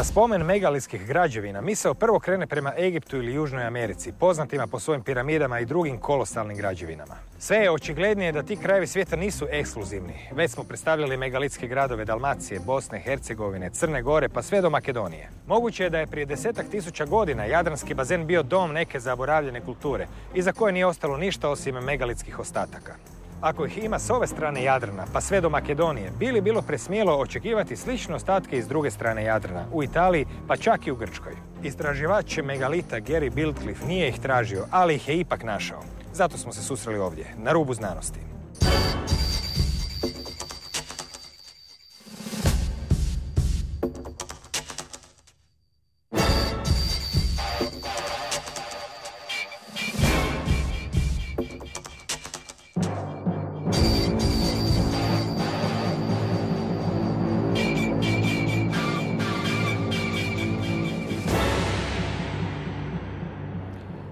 spomen megalitskih građevina misao prvo krene prema Egiptu ili Južnoj Americi, poznatima po svojim piramidama i drugim kolosalnim građevinama. Sve je očiglednije da ti krajevi svijeta nisu ekskluzivni. Već smo predstavljali megalitske gradove Dalmacije, Bosne, Hercegovine, Crne Gore pa sve do Makedonije. Moguće je da je prije 10.000 godina Jadranski bazen bio dom neke zaboravljene kulture, iza koje nije ostalo ništa osim megalitskih ostataka. Ako ih ima s ove strane Jadrana pa sve do Makedonije, bilo presmjelo očekivati slične ostatke iz druge strane Jadrana, u Italiji pa čak i u Grčkoj. Istraživač megalita Gary Biltcliffe nije ih tražio, ali ih je ipak našao. Zato smo se susreli ovdje, na rubu znanosti.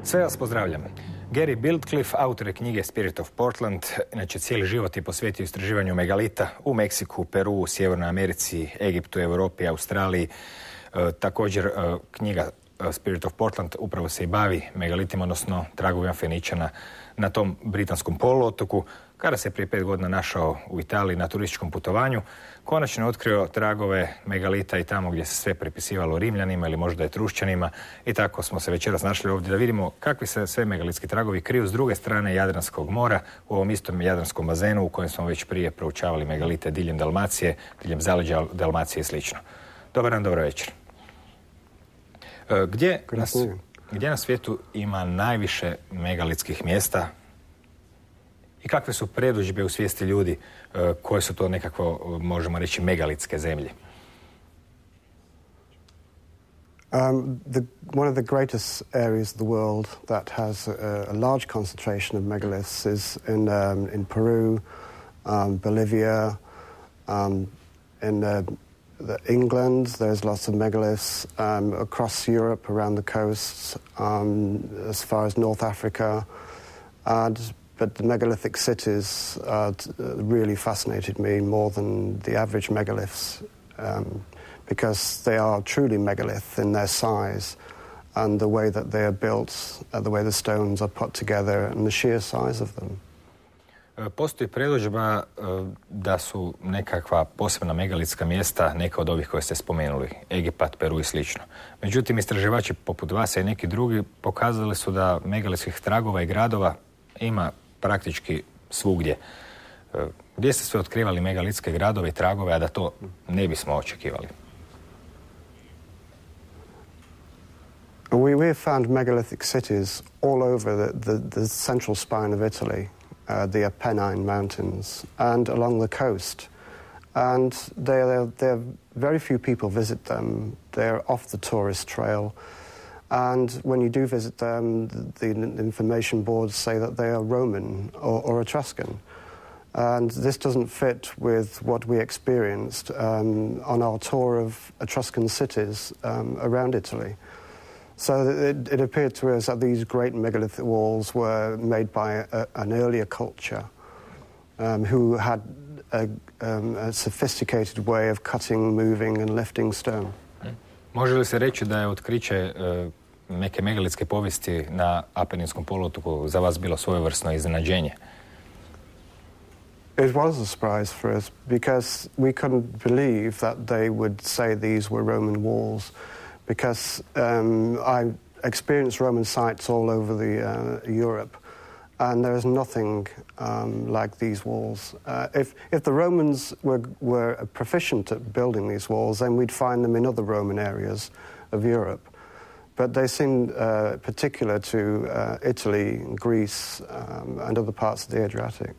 Sve vas pozdravljam. Gary Biltcliffe, autor je knjige Spirit of Portland, inače cijeli život je posvetio istraživanju megalita u Meksiku, Peru, Sjevernoj Americi, Egiptu, Europi, Australiji. Također knjiga Spirit of Portland upravo se i bavi megalitima, odnosno tragovima Feničana na tom britanskom poluotoku. Kada se prije 5 godina našao u Italiji na turističkom putovanju, konačno je otkrio tragove megalita i tamo gdje se sve prepisivalo Rimljanima ili možda Etrušćanima. I tako smo se večeras našli ovdje da vidimo kakvi se sve megalitski tragovi kriju s druge strane Jadranskog mora, u ovom istom Jadranskom bazenu u kojem smo već prije proučavali megalite diljem Dalmacije, diljem zaleđa Dalmacije i slično. Dobar dan, dobro večer. Gdje na svijetu ima najviše megalitskih mjesta i kakve su predodžbe u svijesti ljudi koje su to nekako, možemo reći, megalitske zemlje? One of the greatest areas of the world that has a large concentration of megaliths is in Peru, Bolivia, in England. There's lots of megaliths across Europe, around the coasts, as far as North Africa. But the megalithic cities really fascinated me more than the average megaliths because they are truly megalith in their size and the way that they are built, the way the stones are put together and the sheer size of them. Postoji predodžba da su nekakva posebna megalitska mjesta, neka od ovih koje ste spomenuli, Egipat, Peru i slično. Međutim, istraživači poput vas i neki drugi pokazali su da megalitskih tragova i gradova ima praktički svugdje. Gdje ste sve otkrivali megalitske gradove i tragove, a da to ne bismo očekivali? We have found megalithic cities all over the central spine of Italy, the Apennine Mountains, and along the coast. And very few people visit them. They're off the tourist trail. And when you do visit them, the information boards say that they are Roman or Etruscan. And this doesn't fit with what we experienced on our tour of Etruscan cities around Italy. So it appeared to us that these great megalithic walls were made by an earlier culture who had a sophisticated way of cutting, moving and lifting stone. Može li se reći da je otkriće neke megalitske povijesti na Apeninskom poluotoku za vas bilo svojevrsno iznenađenje? It was a surprise for us because we couldn't believe that they would say these were Roman walls because I experienced Roman sites all over Europe and there is nothing like these walls. If the Romans were proficient at building these walls, then we'd find them in other Roman areas of Europe. But they seem particular to Italy, Greece and other parts of the Adriatic.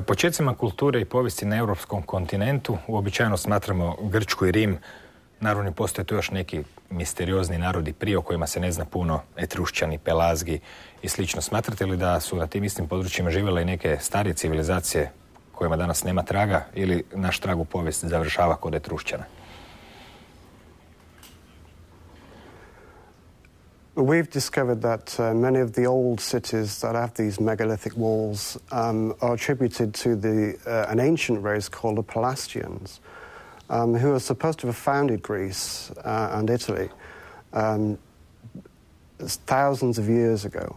Počecima kulture i povijesti na europskom kontinentu uobičajeno smatramo Grčku i Rim. Naravno, postoje tu još neki misteriozni narodi prije o kojima se ne zna puno, Etrušćani, Pelazgi i slično. Smatrate li da su na tim istim područjima živjele i neke starije civilizacije kojima danas nema traga ili naš trag u povijesti završava kod Etrušćana? We've discovered that many of the old cities that have these megalithic walls are attributed to an ancient race called the Pelasgians. who are supposed to have founded Greece and Italy thousands of years ago.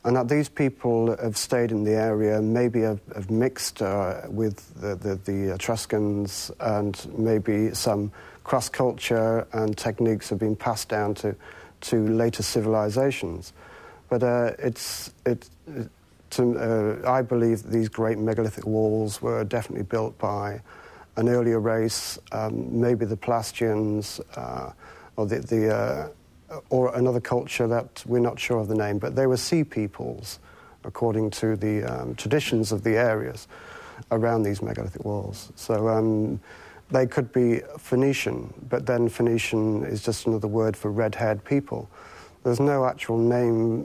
And that these people have stayed in the area, maybe have mixed with the Etruscans, and maybe some cross-culture and techniques have been passed down to later civilizations. But I believe that these great megalithic walls were definitely built by an earlier race, maybe the Plastians, or another culture that we're not sure of the name, but they were sea peoples, according to the traditions of the areas around these megalithic walls. So they could be Phoenician, but then Phoenician is just another word for red-haired people. There's no actual name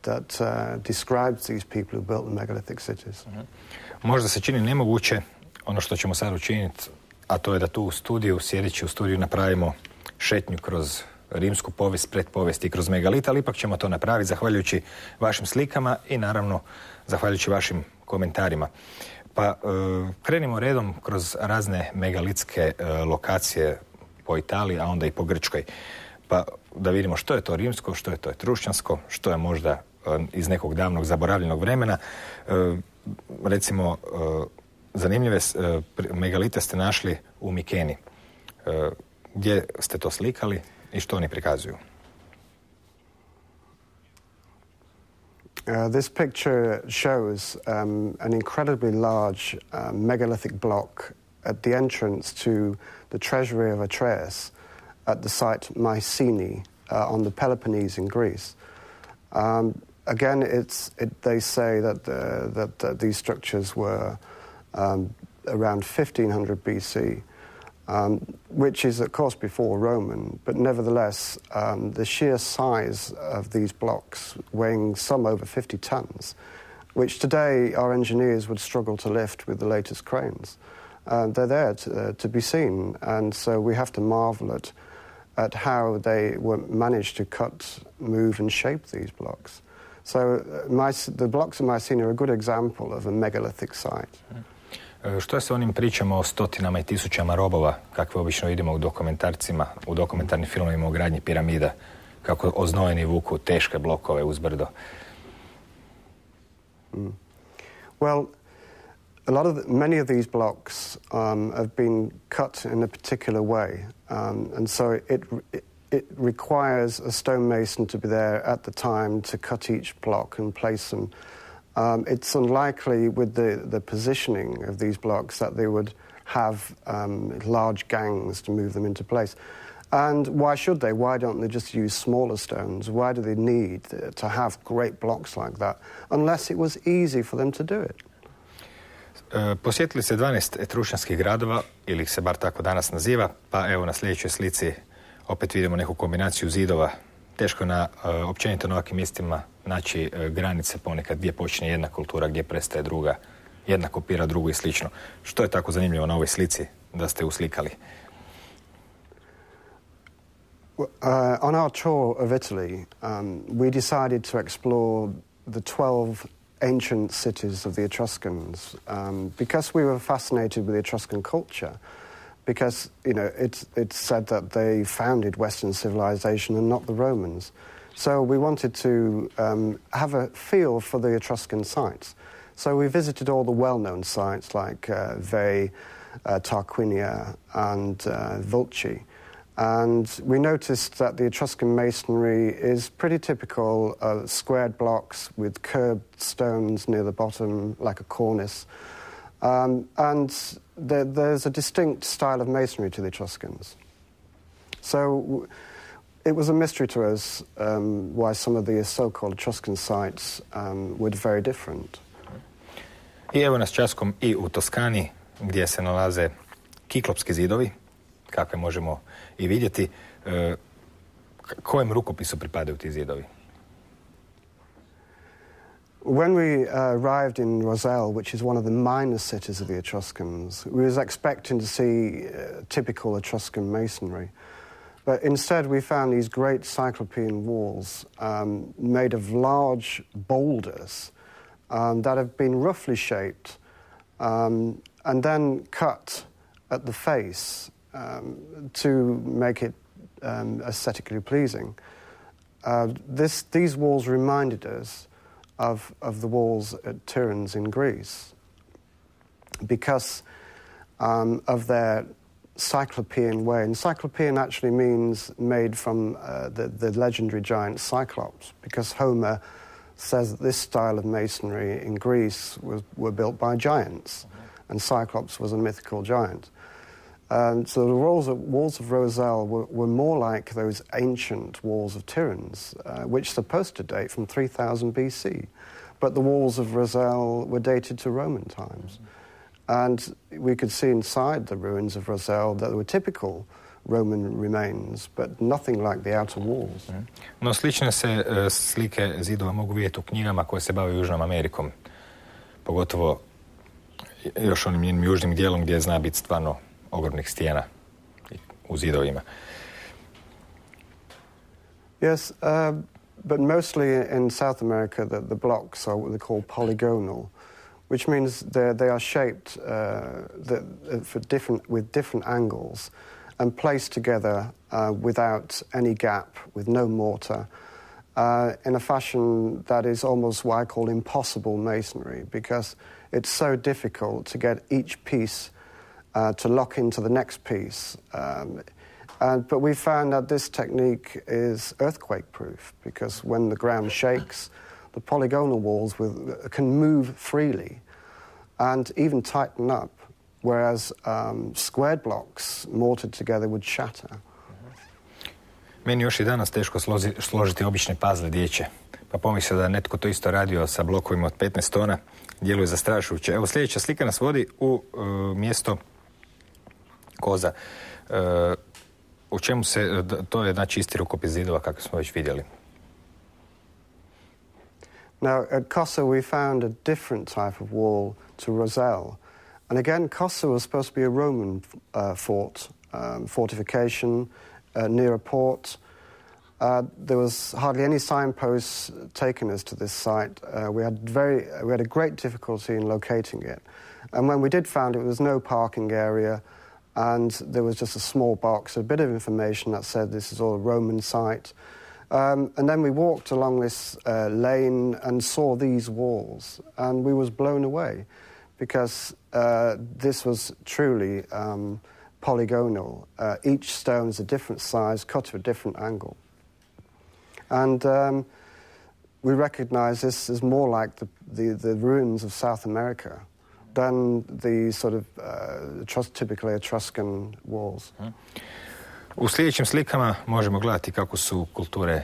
that describes these people who built the megalithic cities. Možda se čini nemoguće ono što ćemo sad učiniti, a to je da tu u studiju, sjedeći u studiju, napravimo šetnju kroz rimsku povijest, pretpovijest i kroz megalit, ali ipak ćemo to napraviti zahvaljujući vašim slikama i naravno zahvaljujući vašim komentarima. Pa krenimo redom kroz razne megalitske lokacije po Italiji, a onda i po Grčkoj. Pa da vidimo što je to rimsko, što je to etrušćansko, što je možda iz nekog davnog zaboravljenog vremena. Recimo, zanimljive megalite ste našli u Mikeni. Gdje ste to slikali i što oni prikazuju? This picture shows an incredibly large megalithic block at the entrance to the treasury of Atreus at the site Mycenae on the Peloponnese in Greece. Again, they say that these structures were around 1500 BC, which is, of course, before Roman, but nevertheless, the sheer size of these blocks, weighing some over 50 tons, which today our engineers would struggle to lift with the latest cranes. They're there to be seen, and so we have to marvel at how they managed to cut, move, and shape these blocks. So the blocks of Mycenae are a good example of a megalithic site. Što je sa onim pričama o stotinama i tisućama robova, kakve obično vidimo u dokumentarcima, u dokumentarnim filmovima o gradnji piramida, kako oznojeni vuku teške blokove uzbrdo? Well, many of these blocks have been cut in a particular way, and so it requires a stonemason to be there at the time to cut each block and place them. It's unlikely with the positioning of these blocks that they would have large gangs to move them into place. And why should they? Why don't they just use smaller stones? Why do they need to have great blocks like that? Unless it was easy for them to do it. Posjetili ste 12 etrušćanskih gradova, ili ih se bar tako danas naziva, pa evo na sljedećoj slici opet vidimo neku kombinaciju zidova. Teško je općenito na ovakvim mjestima naći granice ponekad gdje počinje jedna kultura, gdje prestaje druga, jedna kopira drugu i slično. Što je tako zanimljivo na ovoj slici da ste uslikali? On our tour of Italy, we decided to explore the 12 ancient cities of the Etruscans because we were fascinated with the Etruscan culture. Because, it's said that they founded Western civilization and not the Romans. So we wanted to have a feel for the Etruscan sites. So we visited all the well-known sites like Veii, Tarquinia and Vulci. And we noticed that the Etruscan masonry is pretty typical of squared blocks with curved stones near the bottom, like a cornice. And there's a distinct style of masonry to the Etruscans. So it was a mystery to us why some of the so-called Etruscan sites were very different. I evo nas časkom i u Toskani, gdje se nalaze kiklopski zidovi, kakve možemo i vidjeti. Kojem rukopisu pripadaju ti zidovi? When we arrived in Roselle, which is one of the minor cities of the Etruscans, we was expecting to see typical Etruscan masonry. But instead we found these great cyclopean walls made of large boulders that have been roughly shaped and then cut at the face to make it aesthetically pleasing. These walls reminded us of the walls at Tiryns in Greece because of their Cyclopean way. And Cyclopean actually means made from the legendary giant Cyclops, because Homer says that this style of masonry in Greece were built by giants, and Cyclops was a mythical giant. So the walls of Roselle were more like those ancient walls of Tiryns, which are supposed to date from 3000 BC. But the walls of Roselle were dated to Roman times. And we could see inside the ruins of Roselle that there were typical Roman remains, but nothing like the outer walls. No slične se slike zidova mogu vidjeti u knjigama koje se bave Južnom Amerikom, pogotovo još onim njenim južnim dijelom gdje zna biti stvarno ogromnih stijena u zidovima. Yes, but mostly in South America the blocks are what they call polygonal, which means they are shaped with different angles and placed together without any gap, with no mortar, in a fashion that is almost what I call impossible masonry, because it's so difficult to get each piece to lock into the next piece. But we found that this technique is earthquake-proof, because when the ground shakes, the polygonal walls can move freely and even tighten up, whereas squared blocks mortared together would shatter. Meni još i danas teško složiti obične pazle dječje. Pa pomislio da netko to isto radio sa blokovima od 15 tona, djeluje zastrašujuće. Evo, sljedeća slika nas vodi u mjesto Koza. U čemu se, to je znači isti rukopis zidova kako smo već vidjeli. Now, at Kosa we found a different type of wall to Roselle. And again, Kosa was supposed to be a Roman fort, fortification near a port. There was hardly any signposts taking us to this site. We had a great difficulty in locating it. And when we did find it, there was no parking area, and there was just a small box, a bit of information that said this is all a Roman site. And then we walked along this lane and saw these walls, and we was blown away, because this was truly polygonal. Each stone is a different size, cut to a different angle. And we recognize this is more like the ruins of South America than the sort of typically Etruscan walls. U sljedećim slikama možemo gledati kako su kulture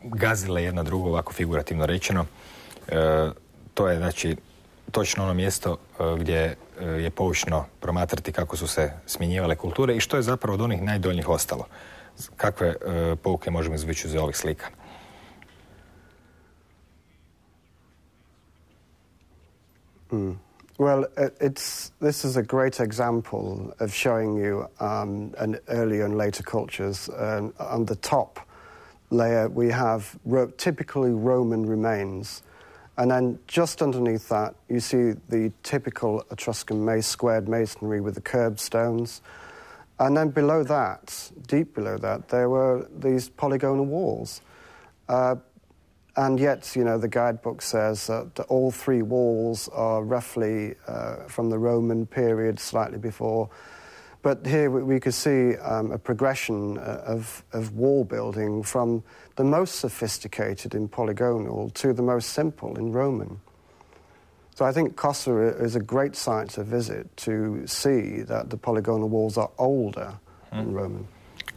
gazile jedna drugu, ovako figurativno rečeno. To je znači točno ono mjesto gdje je poučno promatrati kako su se smjenjivale kulture i što je zapravo od onih najdoljnjih ostalo. Kakve pouke možemo izvući iz ovih slika? Well, this is a great example of showing you an earlier and later cultures. On the top layer we have typically Roman remains, and then just underneath that you see the typical Etruscan squared masonry with the curved stones. And then below that, deep below that, there were these polygonal walls. And yet, you know, the guidebook says that all three walls are roughly from the Roman period, slightly before. But here we could see a progression of wall building from the most sophisticated in polygonal to the most simple in Roman. So I think Kosa is a great site to visit to see that the polygonal walls are older than Roman.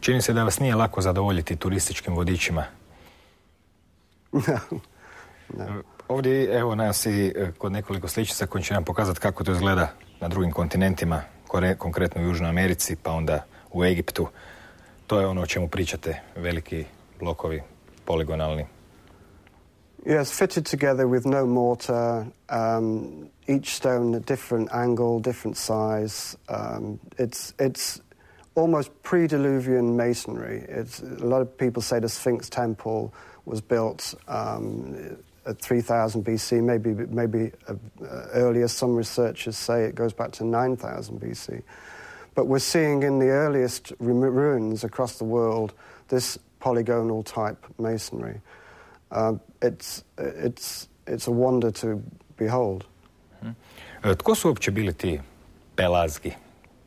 Čini se da vas nije lako zadovoljiti turističkim vodičima. No. Ovdje evo nas i kod nekoliko sličica koji će nam pokazati kako to izgleda na drugim kontinentima, konkretno u Južnoj Americi, pa onda u Egiptu. To je ono o čemu pričate, veliki blokovi, poligonalni. Yes, fitted together with no mortar, each stone a different angle, different size. It's almost pre-Diluvian masonry. A lot of people say the Sphinx Temple was built at 3000 BC, maybe earlier. Some researchers say it goes back to 9000 BC. But we're seeing in the earliest ruins across the world this polygonal type masonry. It's a wonder to behold. Tko su uopće bili ti Pelazgi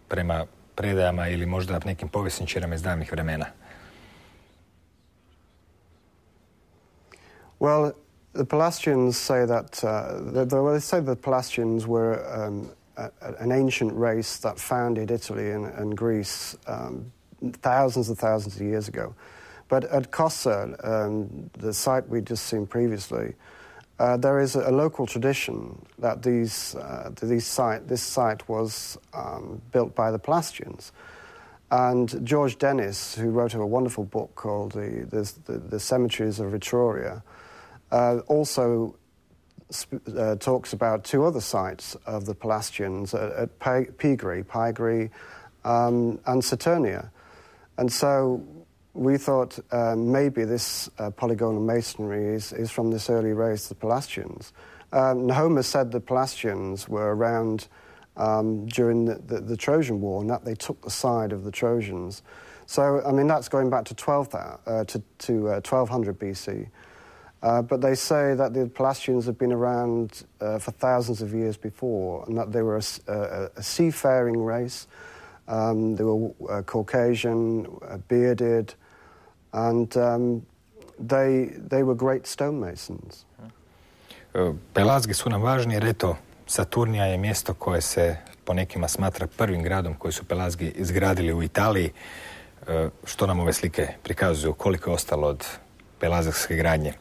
prema predajama ili možda nekim povjesničarima iz davnih vremena? Well, the Pelasgians say that they say the Pelasgians were an ancient race that founded Italy and Greece thousands and thousands of years ago. But at Kossa, the site we'd just seen previously, there is a local tradition that this site was built by the Pelasgians. And George Dennis, who wrote a wonderful book called The Cemeteries of Etruria, also talks about two other sites of the Pelasgians at Pigri, and Saturnia. And so we thought maybe this polygonal masonry is from this early race, the Pelasgians. Homer said the Pelasgians were around during the Trojan War, and that they took the side of the Trojans. So, I mean, that's going back to 1200 BC. But they say that the Pelasgians have been around for thousands of years before, and that they were a seafaring race. They were Caucasian, bearded, and they were great stonemasons. Pelazgi su nam važni jer eto, Saturnija je mjesto koje se po nekima smatra prvim gradom koji su Pelazgi izgradili u Italiji. Što nam ove slike prikazuju? Koliko je ostalo od pelazgske gradnje?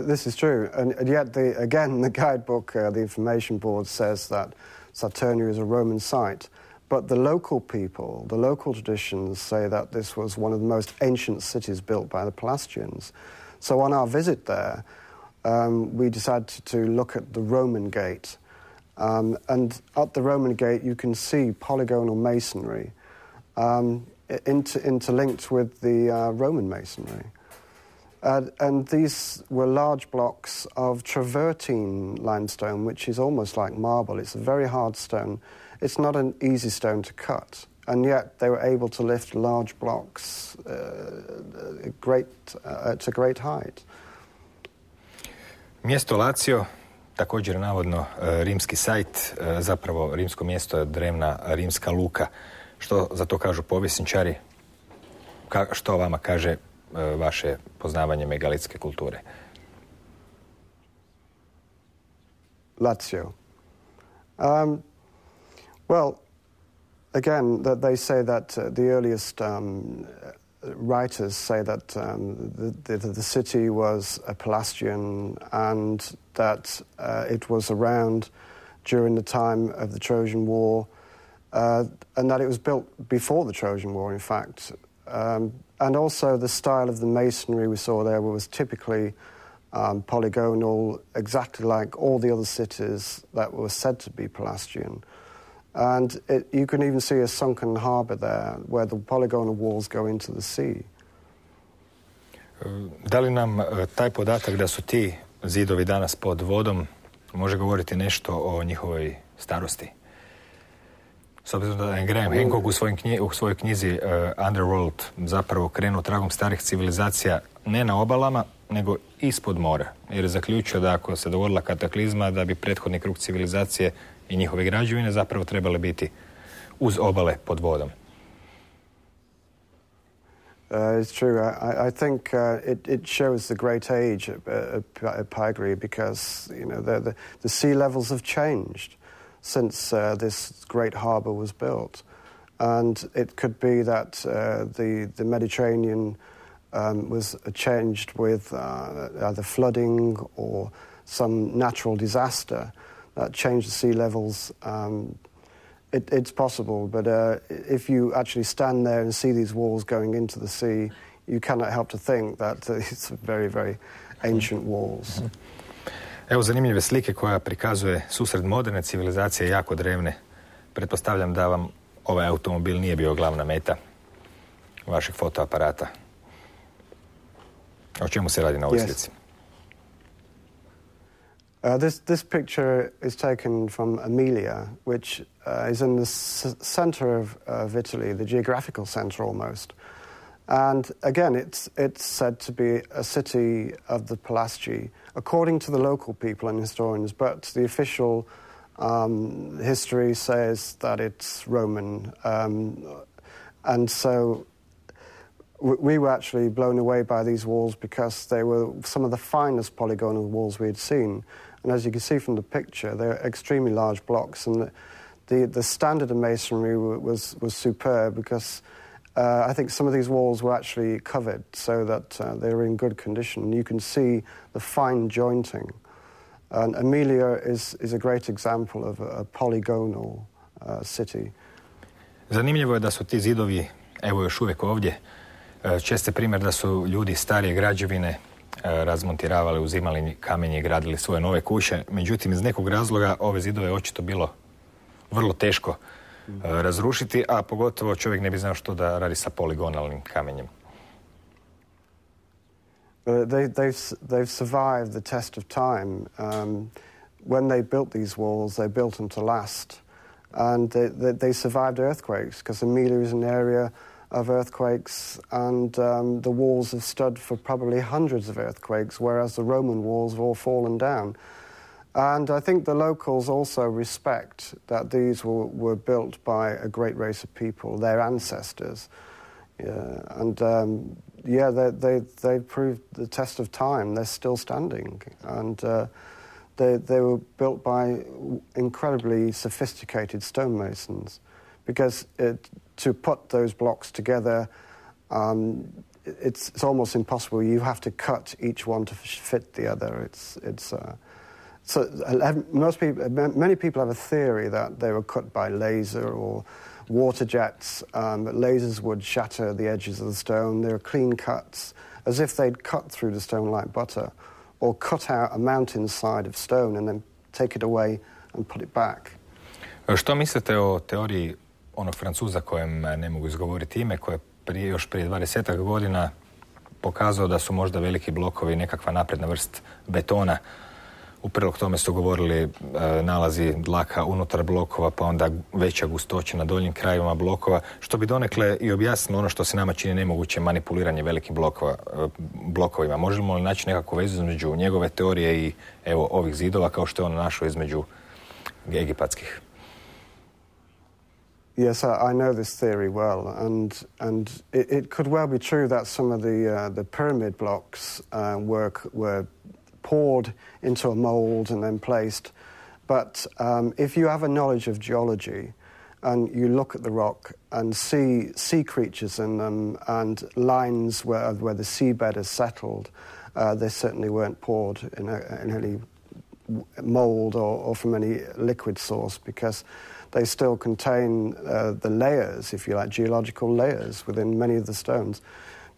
This is true, and yet the guidebook, the information board says that Saturnia is a Roman site, but the local people, the local traditions say that this was one of the most ancient cities built by the Pelasgians. So on our visit there, we decided to look at the Roman gate, and at the Roman gate you can see polygonal masonry interlinked with the Roman masonry. And these were large blocks of travertine limestone, which is almost like marble. It's a very hard stone. It's not an easy stone to cut. And yet they were able to lift large blocks to great height. Mjesto Lazio, također navodno rimski sajt, zapravo rimsko mjesto je drevna rimska luka. Što za to kažu povjesničari? Što vama kaže vaše poznavanje megalitske kulture? Lazio. Well, again, they say that the earliest writers say that the city was a Pelasgian and that it was around during the time of the Trojan War, and that it was built before the Trojan War, in fact. And also the style of the masonry we saw there was typically polygonal, exactly like all the other cities that were said to be Pelasgian. And you can even see a sunken harbour there where the polygonal walls go into the sea. Da li nam taj podatak da su ti zidovi danas pod vodom može govoriti nešto o njihovoj starosti? S obzirom da je Graham Hancock u svojoj knjizi Underworld zapravo krenuo tragom starih civilizacija ne na obalama, nego ispod mora. Jer je zaključio da ako se dogodila kataklizma, da bi prethodni krug civilizacije i njihove građevine zapravo trebale biti uz obale pod vodom. It's true. I think it shows the great age at Pigri because the sea levels have changed since this great harbour was built, and it could be that the Mediterranean was changed with either flooding or some natural disaster that changed the sea levels. It's possible, but if you actually stand there and see these walls going into the sea, you cannot help to think that it's very, very ancient walls. Evo zanimljive slike koja prikazuje susret moderne civilizacije jako drevne. Pretpostavljam da vam ovaj automobil nije bio glavna meta vašeg fotoaparata. O čemu se radi na ovoj slici? This picture is taken from Emilia, which is in the centre of Italy, the geographical centre almost. And again, it's said to be a city of the Pelasgi, according to the local people and historians, but the official history says that it's Roman. And so we were actually blown away by these walls because they were some of the finest polygonal walls we had seen. And as you can see from the picture, they're extremely large blocks, and the standard of masonry was superb because I think some of these walls were actually covered so that they were in good condition. You can see the fine jointing. And Emilia is a great example of a polygonal city. Zanimljivo je da su ti zidovi, evo još uvijek ovdje, česti primjer da su ljudi starije građevine razmontiravali, uzimali kamenje i gradili svoje nove kuće. Međutim, iz nekog razloga ove zidove je očito bilo vrlo teško razrušiti, a pogotovo čovjek ne bi znao što da radi sa poligonalnim kamenjem. They've survived the test of time. When they built these walls, they built them to last. And they survived earthquakes, because Emilia is an area of earthquakes, and the walls have stood for probably hundreds of earthquakes, whereas the Roman walls have all fallen down. And I think the locals also respect that these were built by a great race of people, their ancestors. They proved the test of time. They're still standing. And they were built by incredibly sophisticated stonemasons, because to put those blocks together, it's almost impossible. You have to cut each one to fit the other. So many people have a theory that they were cut by laser or water jets. Lasers would shatter the edges of the stone. They were clean cuts, as if they'd cut through the stone like butter, or cut out a mountainside of stone and then take it away and put it back. Što mislite o teoriji onog Francuza kojem ne mogu izgovoriti ime, koji je još prije 20 godina pokazao da su možda veliki blokovi nekakva napredna vrst betona? U prilog tome su govorili nalazi dlaka unutar blokova, pa onda veća gustoća na donjim krajevima blokova, što bi donekle i objasnilo ono što se nama čini nemoguće, manipuliranje velikim blokovima. Možemo li naći nekakvu vezu između njegove teorije i evo ovih zidova, kao što je on našao između egipatskih? Yes, I know this theory well, and it could well be true that some of the pyramid blocks were poured into a mold and then placed. But if you have a knowledge of geology and you look at the rock and see sea creatures in them and lines where the seabed has settled, they certainly weren't poured in any mold or from any liquid source, because they still contain the layers, if you like, geological layers within many of the stones.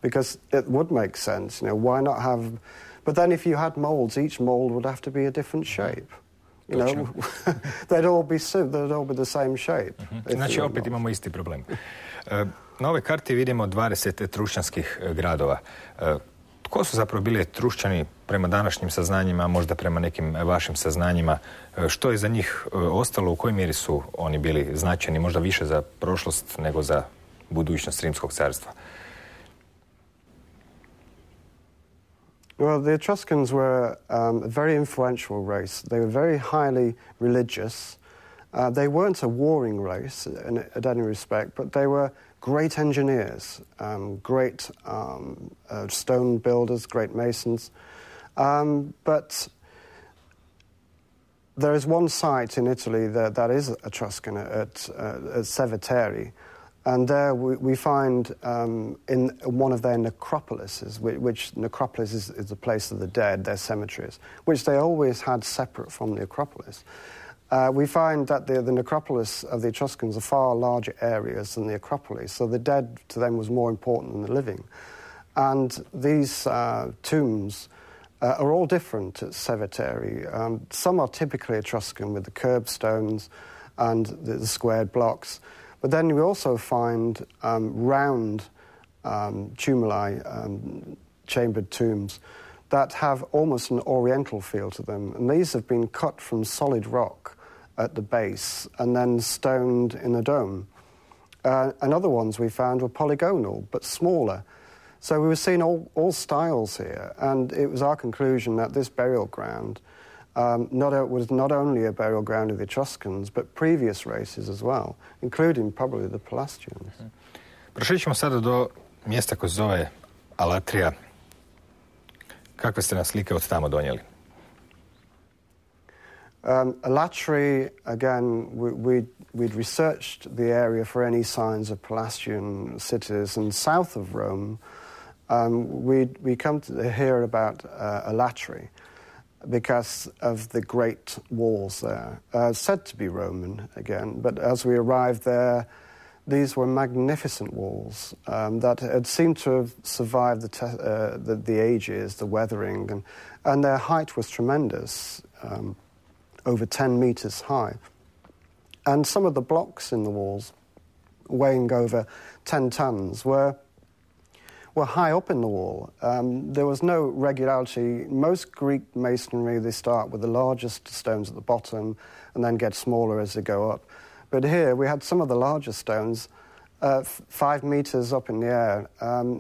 Because it would make sense, why not have... But then if you had molds, each mold would have to be a different shape. They'd all be the same shape. Znači, opet imamo isti problem. Na ovoj karti vidimo 20 trušćanskih gradova. Tko su zapravo bili trušćani prema današnjim saznanjima, možda prema nekim vašim saznanjima? Što je za njih ostalo? U kojoj mjeri su oni bili značajni, možda više za prošlost nego za budućnost Rimskog carstva? Well, the Etruscans were a very influential race. They were very highly religious. They weren't a warring race in any respect, but they were great engineers, great stone builders, great masons. But there is one site in Italy that is Etruscan at Seveteri. And there we find in one of their necropolises, which necropolis is the place of the dead, their cemeteries, which they always had separate from the Acropolis. We find that the necropolis of the Etruscans are far larger areas than the Acropolis, so the dead to them was more important than the living. And these tombs are all different at Seveteri. Some are typically Etruscan with the curbstones and the squared blocks. But then we also find round tumuli, chambered tombs, that have almost an oriental feel to them. And these have been cut from solid rock at the base and then stoned in a dome. And other ones we found were polygonal, but smaller. So we were seeing all styles here, and it was our conclusion that this burial ground was not only a burial ground of the Etruscans, but previous races as well, including probably the Pelasgians. Prošli ćemo sada do mjesta koje se zove Alatrija. Kakve ste nam slike od tamo donijeli? Alatri, again, we'd researched the area for any signs of Pelasgian cities, and south of Rome, we come to hear about Alatri because of the great walls there, said to be Roman again, but as we arrived there, these were magnificent walls that had seemed to have survived the ages, the weathering, and their height was tremendous, over 10 meters high. And some of the blocks in the walls, weighing over 10 tons, were high up in the wall. There was no regularity. Most Greek masonry, they start with the largest stones at the bottom and then get smaller as they go up. But here we had some of the largest stones 5 meters up in the air,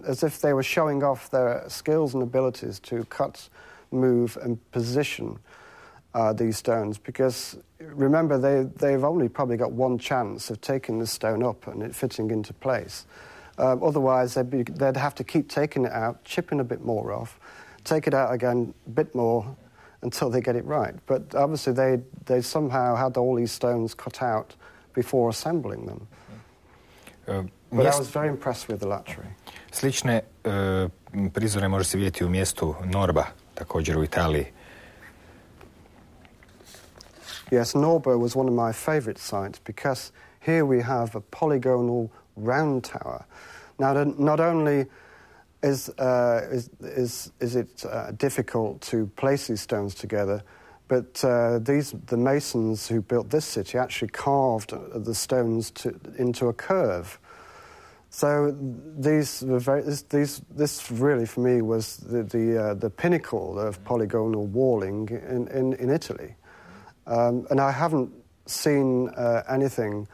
as if they were showing off their skills and abilities to cut, move and position these stones. Because remember, they've only probably got one chance of taking the stone up and it fitting into place. Otherwise, they'd have to keep taking it out, chipping a bit more off, take it out again, a bit more, until they get it right. But obviously, they somehow had all these stones cut out before assembling them. But I was very impressed with the Alatri. Slične prizore može se vidjeti u mjestu Norba, također u Italiji. Yes, Norba was one of my favorite sites because here we have a polygonal round tower. Now, not only is it difficult to place these stones together, but the masons who built this city actually carved the stones into a curve. So this really for me was the pinnacle of polygonal walling in Italy. And I haven't seen anything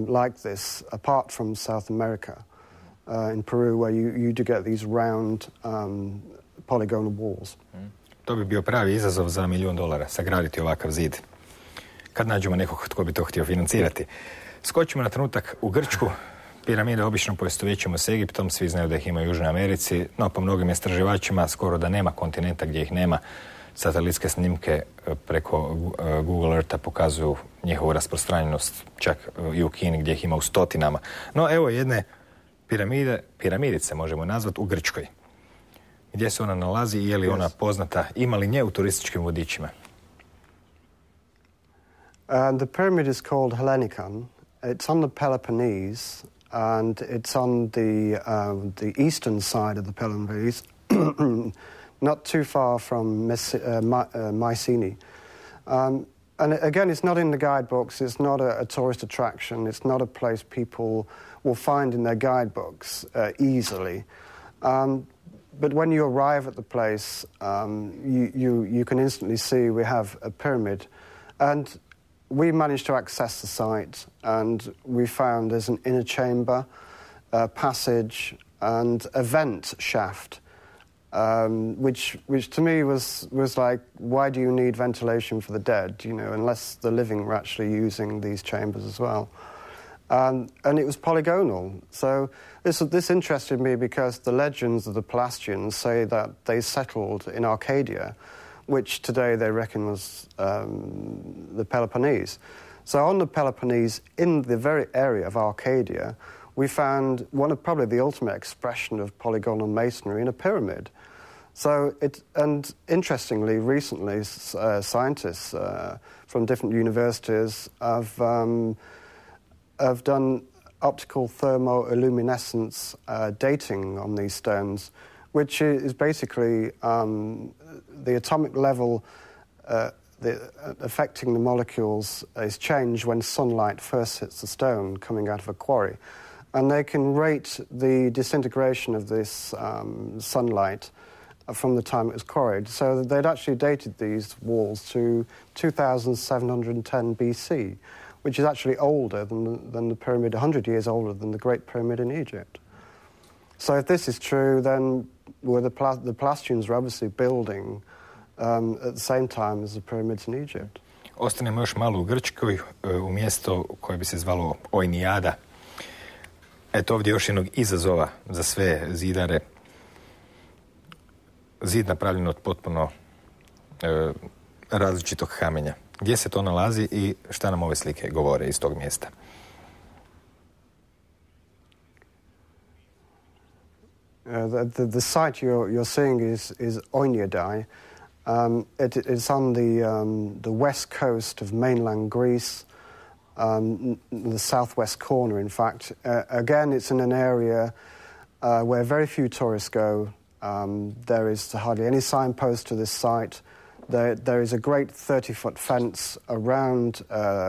like this apart from South America, in Peru, where you do get these round polygonal walls. To bi bio pravi izazov za $1 milijun, sagraditi ovakav zid. Kad nađemo nekog tko bi to htio financirati. Skočimo na trenutak u Grčku. Piramide obično poistovjećujemo s Egiptom, svi znaju da ih ima u Južnoj Americi, no po mnogim istraživačima skoro da nema kontinenta gdje ih nema. Satelitske snimke preko Google Eartha pokazuju njihovu rasprostranjenost, čak i u Kini gdje ih ima u stotinama. No evo jedne piramidice možemo nazvati u Grčkoj. Gdje se ona nalazi i je li ona poznata, ima li nje u turističkim vodičima? The pyramid is called Hellenikon. It's on the Peloponnese and it's on the eastern side of the Peloponnese, not too far from Mycenae. And again, it's not in the guidebooks, it's not a tourist attraction, it's not a place people will find in their guidebooks easily. But when you arrive at the place, you can instantly see we have a pyramid. And we managed to access the site, and we found there's an inner chamber, a passage, and a vent shaft, which to me was like, why do you need ventilation for the dead, unless the living were actually using these chambers as well. And it was polygonal. So this interested me because the legends of the Pelasgians say that they settled in Arcadia, which today they reckon was the Peloponnese. So on the Peloponnese, in the very area of Arcadia, we found one of probably the ultimate expression of polygonal masonry in a pyramid. So and interestingly, recently, scientists from different universities have done optical thermoluminescence dating on these stones, which is basically the atomic level affecting the molecules is changed when sunlight first hits the stone coming out of a quarry. And they can rate the disintegration of this sunlight from the time it was quarried. So they'd actually dated these walls to 2710 BC, which is actually older than the pyramid, 100 years older than the Great Pyramid in Egypt. So if this is true, then the Pelasgians were obviously building at the same time as the pyramids in Egypt. Ostanemo još malo u Grčkoj, u mjesto koje bi se zvalo Ojnijada. Eto ovdje još jednog izazova za sve zidare. Zid napravljen od potpuno različitog kamenja. Gdje se to nalazi i šta nam ove slike govore iz tog mjesta? The site you're seeing is Oynidai. It's on the west coast of mainland Greece, the southwest corner, in fact. Again, it's in an area where very few tourists go. There is hardly any signpost to this site. There is a great 30-foot fence around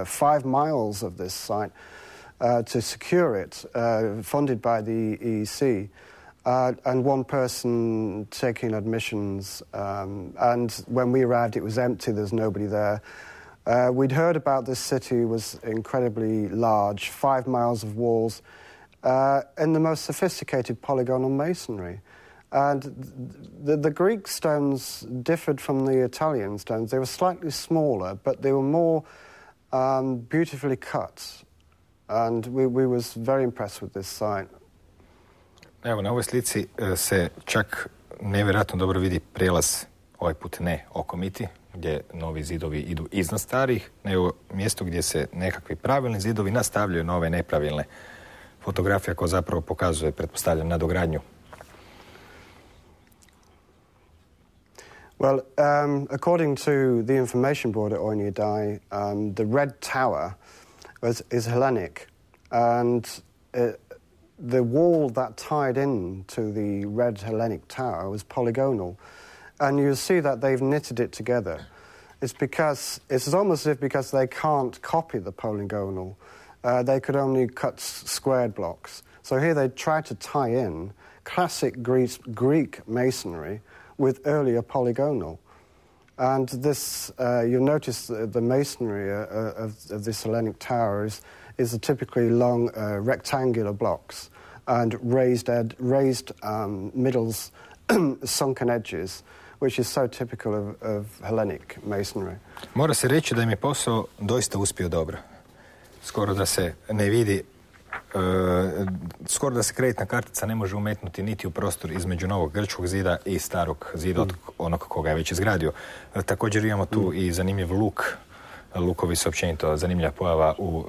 5 miles of this site to secure it, funded by the EEC. And one person taking admissions. And when we arrived, it was empty. There's nobody there. We'd heard about this city was incredibly large, 5 miles of walls, in the most sophisticated polygonal masonry. And the Greek stones differed from the Italian stones. They were slightly smaller, but they were more beautifully cut. And we was very impressed with this site. Evo, na ovoj slici se čak nevjerojatno dobro vidi prijelaz, ovaj put ne okomiti, gdje novi zidovi idu iznad starih, nego mjesto gdje se nekakvi pravilni zidovi nastavljaju na ove nepravilne. Fotografija koja zapravo pokazuje, pretpostavljam, nadogradnju. Well, according to the information board at Oynidai, the Red Tower is Hellenic, and the wall that tied in to the red Hellenic tower was polygonal. And you see that they've knitted it together. It's almost as if because they can't copy the polygonal, they could only cut squared blocks. So here they try to tie in classic Greek masonry with earlier polygonal. And this, you'll notice the masonry of this Hellenic tower is the typically long rectangular blocks and raised middles, sunken edges, which is so typical of Hellenic masonry. Mora se reći da im je posao doista uspio dobro. Skoro da se ne vidi, skoro da se kreditna kartica ne može umetnuti niti u prostor između novog grčkog zida i starog zida od onog koga je već izgradio. Također imamo tu i zanimljiv luk. Lukovi su općenito zanimljiva pojava u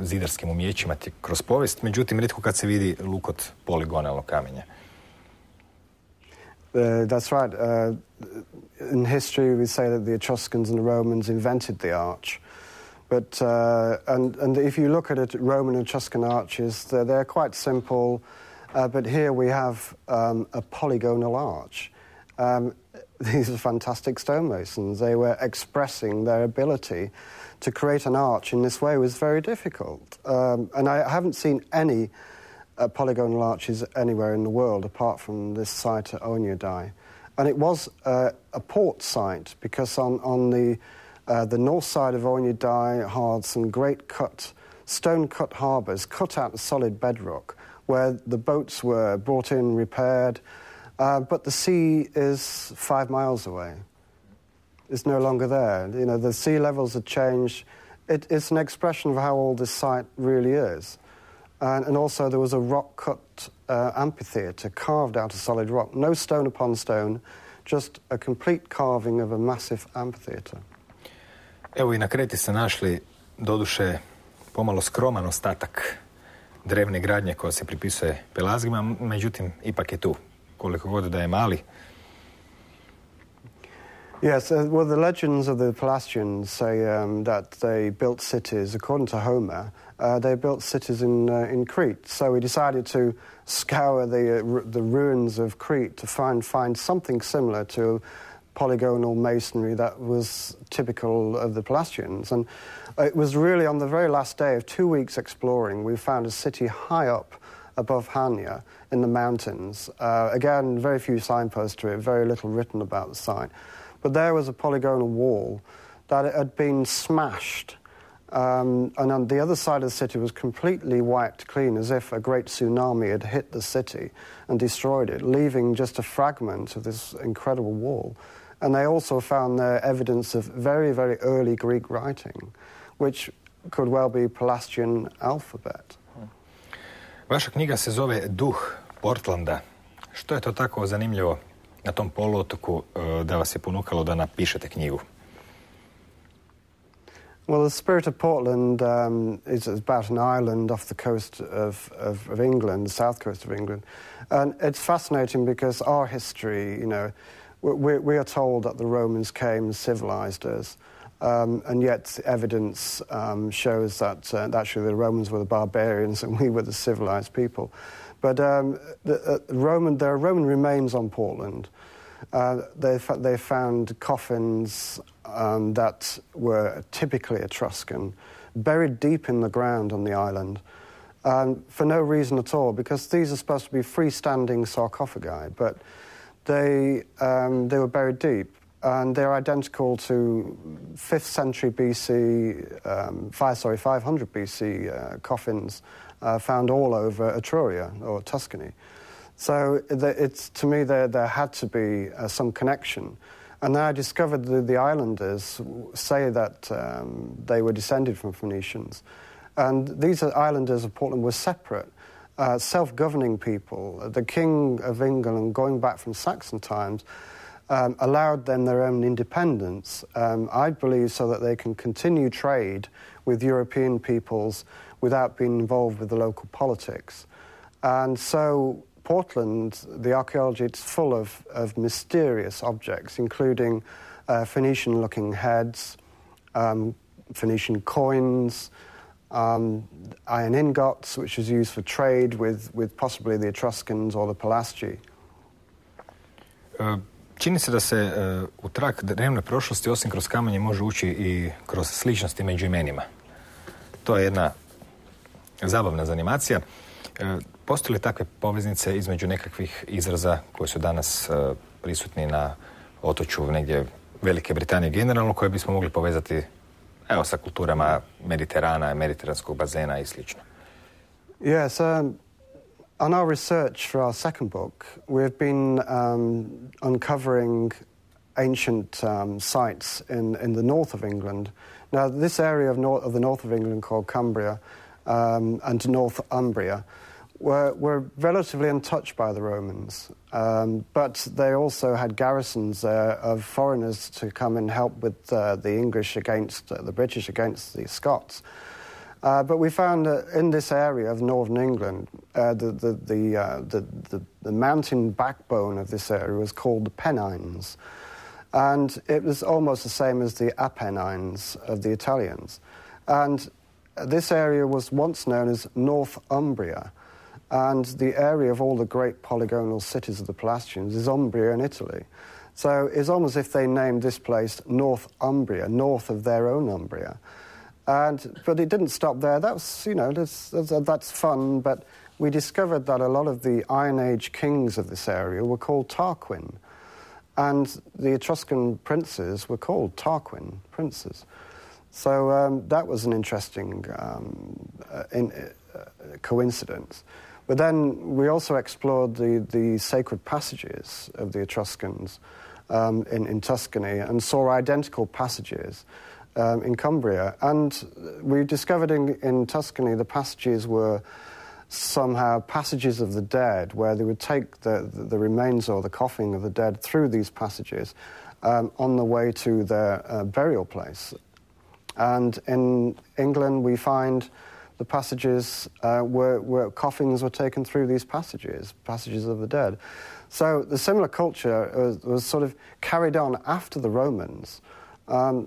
zidarskim umjećima kroz povijest, međutim, rijetko kad se vidi luk od poligonalnog kamenja. That's right. In history we say that the Etruscans and the Romans invented the arch. But and if you look at it, Roman and Etruscan arches, they're quite simple. But here we have a polygonal arch. These are fantastic stonemasons. They were expressing their ability to create an arch in this way was very difficult. And I haven't seen any polygonal arches anywhere in the world apart from this site at Oynidai. And it was a port site because on the north side of Oynidai had some great stone-cut harbours cut out of solid bedrock where the boats were brought in, repaired, but the sea is 5 miles away. It's no longer there. You know, the sea levels have changed. It's an expression of how old this site really is. And also there was a rock-cut amphitheatre carved out of solid rock. No stone upon stone, just a complete carving of a massive amphitheatre. Evo i na Kreti ste našli, doduše, pomalo skroman ostatak drevne gradnje koja se pripisuje Pelazgima, međutim, ipak je tu. Koliko god da je mali. Yes, well, the legends of the Pelasgians say that they built cities, according to Homer, they built cities in Crete. So we decided to scour the ruins of Crete to find something similar to polygonal masonry that was typical of the Pelasgians. And it was really on the very last day of 2 weeks exploring, we found a city high up above Hania in the mountains. Again, very few signposts to it, very little written about the site. But there was a polygonal wall that had been smashed, and on the other side of the city was completely wiped clean, as if a great tsunami had hit the city and destroyed it, leaving just a fragment of this incredible wall. And they also found there evidence of very, very early Greek writing, which could well be Pelasgian alphabet. Vaša knjiga se zove Duh Portlanda. Što je to tako zanimljivo na tom poluotoku da vas je ponukalo da napišete knjigu? Well, the spirit of Portland is about an island off the coast of England, the south coast of England. And it's fascinating because our history, you know, we are told that the Romans came and civilized us. And yet evidence shows that actually the Romans were the barbarians and we were the civilized people. But there are Roman remains on Portland. They found coffins that were typically Etruscan, buried deep in the ground on the island, for no reason at all, because these are supposed to be freestanding sarcophagi, but they were buried deep. And they're identical to 5th century BC, 500 BC coffins found all over Etruria or Tuscany. So to me there had to be some connection. And then I discovered the islanders say that they were descended from Phoenicians. And these islanders of Portland were separate, self-governing people. The King of England, going back from Saxon times, allowed them their own independence, I believe, so that they can continue trade with European peoples without being involved with the local politics. And so Portland, the archaeology, it's full of mysterious objects, including Phoenician-looking heads, Phoenician coins, iron ingots, which was used for trade with possibly the Etruscans or the Pelasgi. Čini se da se u trag drevne prošlosti, osim kroz kamenje, može ući i kroz sličnosti među imenima. To je jedna zabavna zanimacija. Postoje li takve poveznice između nekakvih izraza koji su danas prisutni na otočju negdje Velike Britanije generalno, koje bismo mogli povezati sa kulturama Mediterana, mediteranskog bazena i slično? Yes, on our research for our second book, we've been uncovering ancient sites in the north of England. Now, this area of the north of England called Cumbria and Northumbria were relatively untouched by the Romans, but they also had garrisons there of foreigners to come and help with the English against the British against the Scots. But we found in this area of northern England, the mountain backbone of this area was called the Pennines, and it was almost the same as the Apennines of the Italians. And this area was once known as Northumbria, and the area of all the great polygonal cities of the Pelasgians is Umbria in Italy. So it's almost as if they named this place Northumbria, north of their own Umbria. But it didn't stop there. That's, you know, that's fun, but we discovered that a lot of the Iron Age kings of this area were called Tarquin, and the Etruscan princes were called Tarquin princes. So that was an interesting coincidence. But then we also explored the sacred passages of the Etruscans in Tuscany and saw identical passages in Cumbria. And we discovered in Tuscany the passages were somehow passages of the dead, where they would take the remains or the coffin of the dead through these passages on the way to their burial place. And in England we find the passages where coffins were taken through these passages of the dead. So the similar culture was sort of carried on after the Romans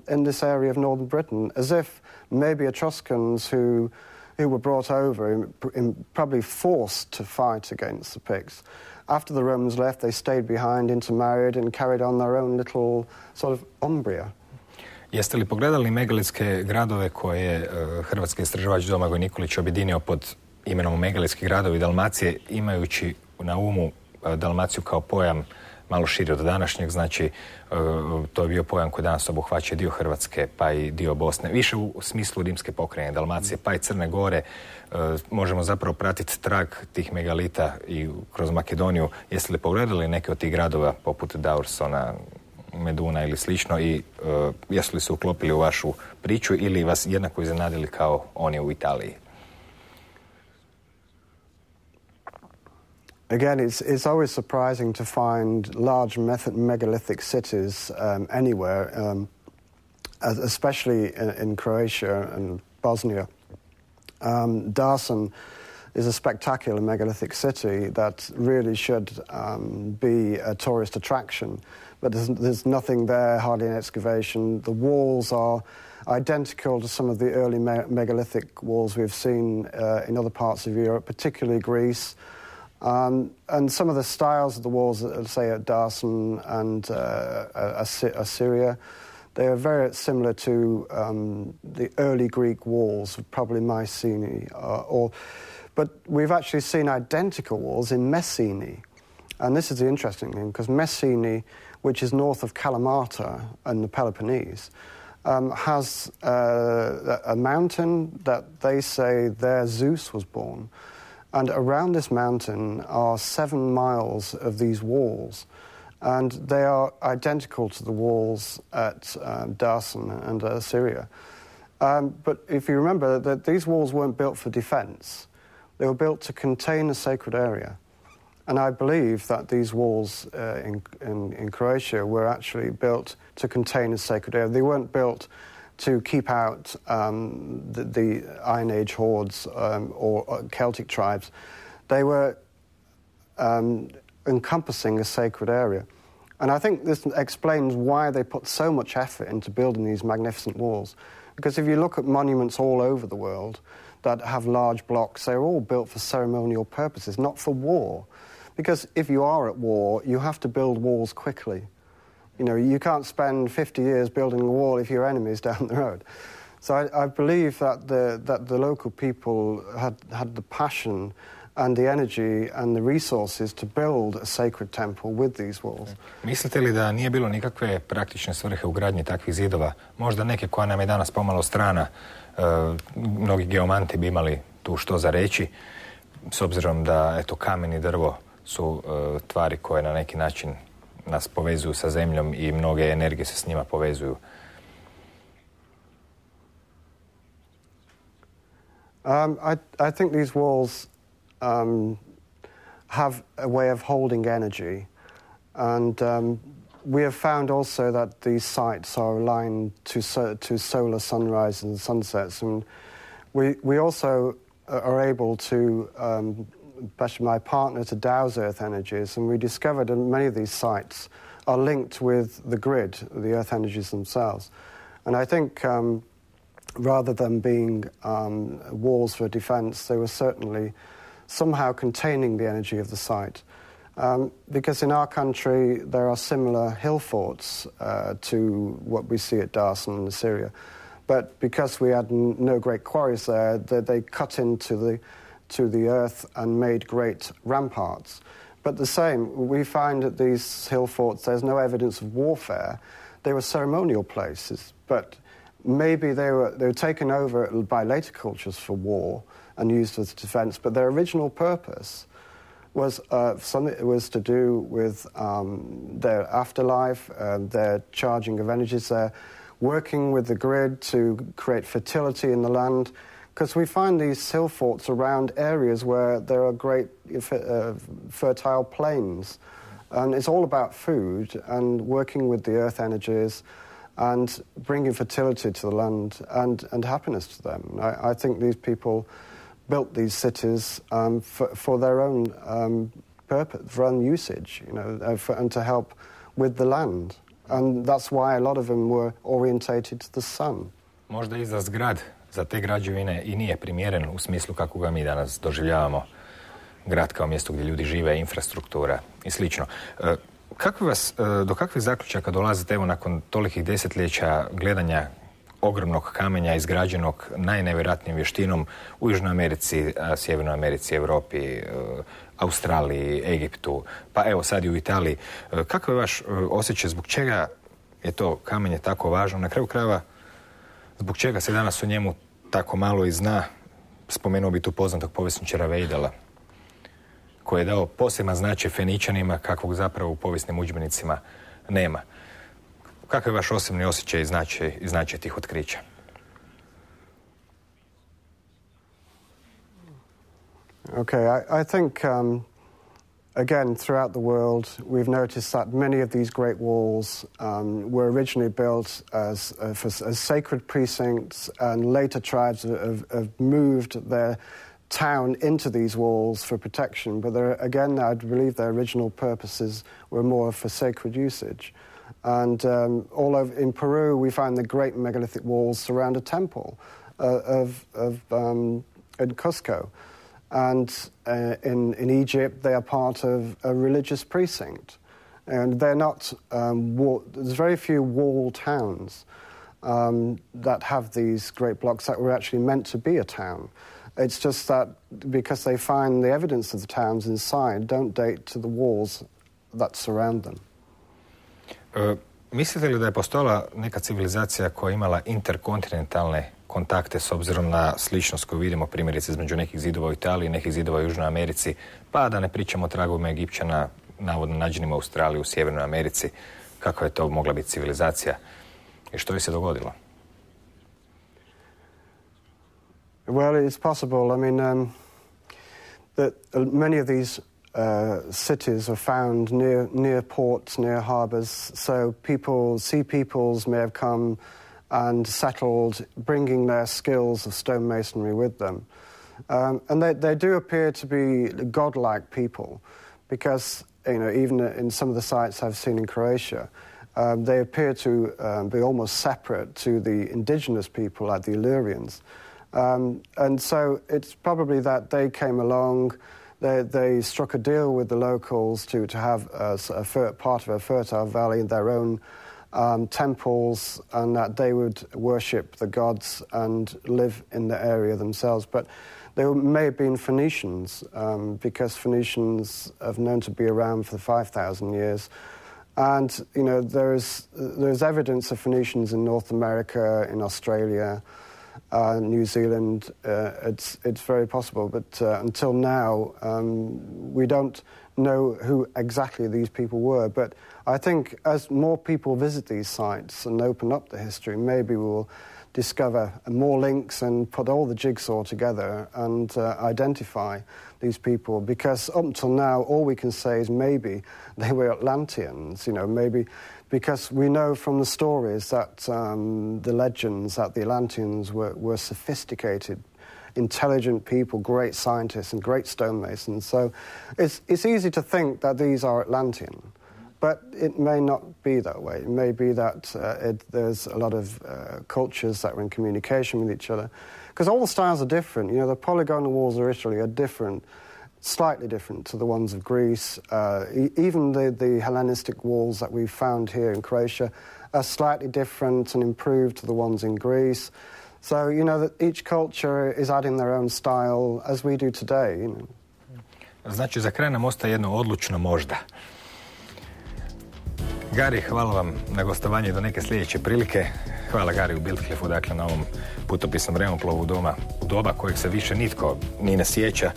in this area of northern Britain, as if maybe Etruscans who were brought over and probably forced to fight against the Picts. After the Romans left, they stayed behind, intermarried and carried on their own little sort of Umbria. Jeste li pogledali megalitske gradove koje je hrvatski istraživač Domagoj Nikolić objedinio pod imenom megalitski gradovi Dalmacije, imajući na umu Dalmaciju kao pojam malo širi od današnjeg, znači to je bio pojam koji danas obuhvaća dio Hrvatske pa i dio Bosne. Više u smislu rimske pokrajine Dalmacije pa i Crne Gore možemo zapravo pratiti trag tih megalita i kroz Makedoniju. Jeste li pogledali neke od tih gradova poput Daursona, Meduna ili slično i jesu li se uklopili u vašu priču ili vas jednako iznenadili kao oni u Italiji? Again, it's always surprising to find large megalithic cities anywhere, especially in Croatia and Bosnia. Darsan is a spectacular megalithic city that really should be a tourist attraction, but there's nothing there, hardly an excavation. The walls are identical to some of the early megalithic walls we've seen in other parts of Europe, particularly Greece. And some of the styles of the walls, say at Darsan and Assyria, they are very similar to the early Greek walls, probably Mycenae. But we've actually seen identical walls in Messene. And this is the interesting thing, because Messene, which is north of Kalamata and the Peloponnese, has a mountain that they say there Zeus was born. And around this mountain are 7 miles of these walls. And they are identical to the walls at Darsan and Assyria. But if you remember that these walls weren't built for defense. They were built to contain a sacred area. And I believe that these walls in Croatia were actually built to contain a sacred area. They weren't built to keep out the Iron Age hordes or Celtic tribes. They were encompassing a sacred area. And I think this explains why they put so much effort into building these magnificent walls. Because if you look at monuments all over the world that have large blocks, they're all built for ceremonial purposes, not for war. Because if you are at war, you have to build walls quickly. You know, you can't spend 50 years building a wall if your enemy is down the road. So I believe that the local people had the passion and the energy and the resources to build a sacred temple with these walls. Mislite li da nije bilo nikakve praktične svrhe u gradnji takvih zidova? Možda neke koja nam je danas pomalo strana. Mnogi geomanti bi imali tu što za reći, s obzirom da eto, kamen i drvo su tvari koje na neki način nas povezuju sa zemljom i mnoge energije se s njima povezuju. I think these walls have a way of holding energy, and we have found also that these sites are aligned to solar sunrise and sunsets, and we also are able to, especially my partner, to dowse earth energies, and we discovered that many of these sites are linked with the grid, the earth energies themselves. And I think rather than being walls for defense, they were certainly somehow containing the energy of the site. Because in our country there are similar hill forts to what we see at Darsan and Assyria. But because we had no great quarries there, they cut into the earth and made great ramparts. But the same, we find at these hill forts there's no evidence of warfare. They were ceremonial places, but maybe they were taken over by later cultures for war and used as defense, but their original purpose was to do with their afterlife, their charging of energies, their working with the grid to create fertility in the land, because we find these hill forts around areas where there are great fertile plains, and it's all about food and working with the earth energies and bringing fertility to the land and happiness to them. I think these people built these cities for their own purpose, for own usage, you know, and to help with the land. And that's why a lot of them were orientated to the sun. Možda i za zgrad, za te građevine i nije primjeren u smislu kako ga mi danas doživljavamo. Grad kao mjesto gdje ljudi žive, infrastruktura i slično. Do kakvih zaključaka dolazite evo nakon tolikih desetljeća gledanja ogromnog kamenja izgrađenog najnevjerojatnijim vještinom u Južnoj Americi, Sjevernoj Americi, Europi, Australiji, Egiptu, pa evo sad i u Italiji. Kakav je vaš osjećaj, zbog čega je to kamenje tako važno? Na kraju krajeva, zbog čega se danas o njemu tako malo i zna? Spomenuo bi tu poznatog povjesničara Vejdela, koji je dao poseban značaj Feničanima kakvog zapravo u povijesnim udžbenicima nema. Kakav je vaš osobni osjećaj i značaj tih otkrića? Okay, I think, again, throughout the world, we've noticed that many of these great walls were originally built as sacred precincts, and later tribes have moved their town into these walls for protection. But again, I believe their original purposes were more for sacred usage. And all over in Peru, we find the great megalithic walls surround a temple in Cusco. And in Egypt, they are part of a religious precinct. And they're not, there's very few wall towns that have these great blocks that were actually meant to be a town. It's just that because they find the evidence of the towns inside don't date to the walls that surround them. Mislite li da je postojala neka civilizacija koja je imala interkontinentalne kontakte s obzirom na sličnost koju vidimo primjerice između nekih zidova u Italiji, nekih zidova u Južnoj Americi, pa da ne pričamo o tragovima Egipćana, navodno nađenima u Australiji, u Sjevernoj Americi, kakva je to mogla biti civilizacija i što je se dogodilo? Well, it's possible. I mean, that many of these cities are found near ports, near harbours, so sea peoples may have come and settled, bringing their skills of stonemasonry with them. And they do appear to be godlike people, because even in some of the sites I've seen in Croatia, they appear to be almost separate to the indigenous people, like the Illyrians. And so it's probably that they came along, they struck a deal with the locals to have part of a fertile valley in their own temples, and that they would worship the gods and live in the area themselves. But they may have been Phoenicians, because Phoenicians have known to be around for 5,000 years. And, there's evidence of Phoenicians in North America, in Australia, New Zealand. It's very possible, but until now, we don't know who exactly these people were. But I think as more people visit these sites and open up the history, maybe we'll discover more links and put all the jigsaw together and identify these people. Because up until now, all we can say is maybe they were Atlanteans, maybe because we know from the stories that the legends that the Atlanteans were sophisticated, intelligent people, great scientists and great stonemasons. So it's easy to think that these are Atlantean, but it may not be that way. It may be that there's a lot of cultures that are in communication with each other, because all the styles are different. The polygonal walls of Italy are different, slightly different to the ones of Greece. Even the Hellenistic walls that we've found here in Croatia are slightly different and improved to the ones in Greece. So, that each culture is adding their own style, as we do today. Znači, za kraj nam ostaje jedno odlučno možda. Gary, hvala vam na gostovanje do neke sljedeće prilike. Hvala Garyu Biltcliffeu, na ovom putopisnom vremoplovu u doba kojeg se više nitko ni ne sjeća.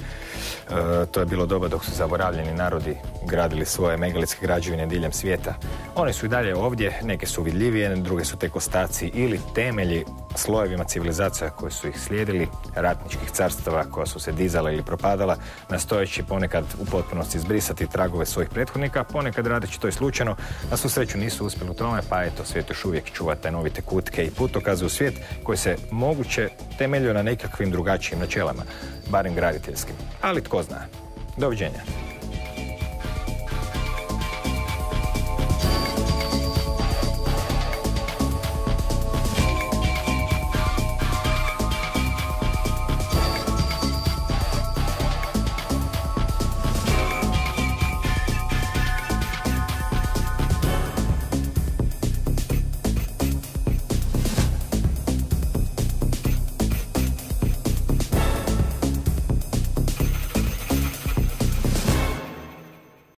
To je bilo doba dok su zaboravljeni narodi gradili svoje megalitske građevine diljem svijeta. One su i dalje ovdje, neke su vidljivije, druge su tek ostaci ili temelji slojevima civilizacija koje su ih slijedili, ratničkih carstava koja su se dizala ili propadala, nastojeći ponekad u potpunosti izbrisati tragove svojih prethodnika, ponekad radeći to i slučajno. Na svu sreću nisu uspjeli u tome, pa eto, svijet još uvijek čuva tajnovite kutke i putokaze u svijet koji se moguće temeljio na nekakvim drugačijim načelama, barem graditeljskim. Ali tko zna. Doviđenja.